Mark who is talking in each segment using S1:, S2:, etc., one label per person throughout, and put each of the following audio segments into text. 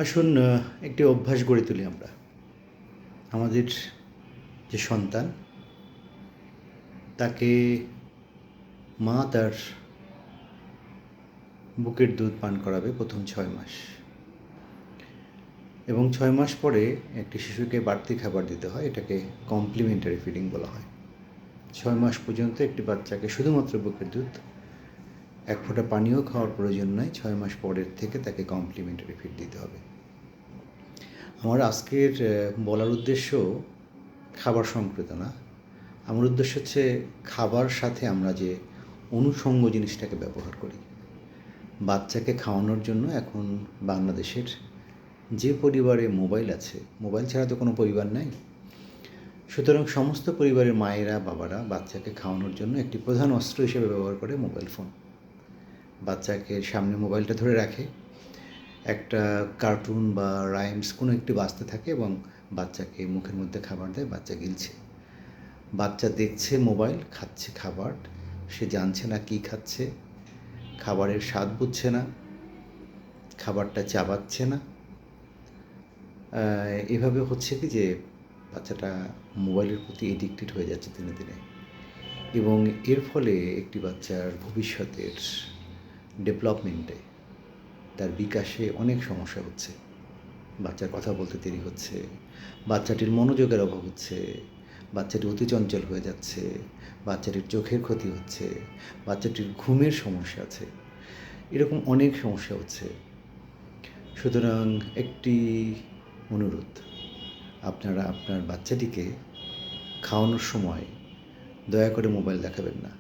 S1: আসুন একটি অভ্যাস গড়ে তুলি আমরা। আমাদের যে সন্তান, তাকে মা তার বুকের দুধ পান করাবে প্রথম 6 মাস, এবং 6 মাস পরে একটি শিশুকে বাড়তি খাবার দিতে হয়। এটাকে কমপ্লিমেন্টারি ফিডিং বলা হয়। 6 মাস পর্যন্ত একটি বাচ্চাকে শুধুমাত্র বুকের দুধ, এক ফোঁটা পানিও খাওয়ার প্রয়োজন নয়। 6 মাস পরের থেকে তাকে কমপ্লিমেন্টারি ফিড দিতে হবে। আমার আজকের বলার উদ্দেশ্য খাবার সংক্রান্ত না। আমার উদ্দেশ্য হচ্ছে খাবার সাথে আমরা যে অনুষঙ্গ জিনিসটাকে ব্যবহার করি। বাচ্চাকে খাওয়ানোর জন্য এখন বাংলাদেশের যে পরিবারে মোবাইল আছে, মোবাইল ছাড়া তো কোনো পরিবার নাই। সুতরাং সমস্ত পরিবারের মায়েরা, বাবারা বাচ্চাকে খাওয়ানোর জন্য একটি প্রধান অস্ত্র হিসেবে ব্যবহার করে মোবাইল ফোন। বাচ্চাকে সামনে মোবাইলটা ধরে রাখে, একটা কার্টুন বা রাইমস কোনো একটি বাজতে থাকে এবং বাচ্চাকে মুখের মধ্যে খাবার দেয়, বাচ্চা গিলছে। বাচ্চা দেখছে মোবাইল, খাচ্ছে খাবার, সে জানছে না কী খাচ্ছে, খাবারের স্বাদ বুঝছে না, খাবারটা চাবাচ্ছে না। এভাবে হচ্ছে কি যে বাচ্চাটা মোবাইলের প্রতি এডিক্টেড হয়ে যাচ্ছে দিনে দিনে, এবং এর ফলে একটি বাচ্চার ভবিষ্যতের ডেভেলপমেন্টে, তার বিকাশে অনেক সমস্যা হচ্ছে। বাচ্চার কথা বলতে দেরি হচ্ছে, বাচ্চাটির মনোযোগের অভাব হচ্ছে, বাচ্চাটি অতি চঞ্চল হয়ে যাচ্ছে, বাচ্চাটির চোখের ক্ষতি হচ্ছে, বাচ্চাটির ঘুমের সমস্যা আছে, এরকম অনেক সমস্যা হচ্ছে। সুতরাং একটি অনুরোধ, আপনারা আপনার বাচ্চাটিকে খাওয়ানোর সময় দয়া করে মোবাইল দেখাবেন না।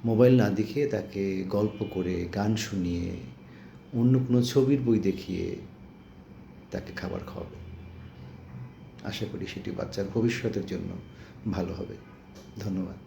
S1: মোবাইল না দেখিয়ে তাকে গল্প করে, গান শুনিয়ে, অন্য কোনো ছবির বই দেখিয়ে তাকে খাবার খাওয়াবেন। আশা করি সেটি বাচ্চার ভবিষ্যতের জন্য ভালো হবে। ধন্যবাদ।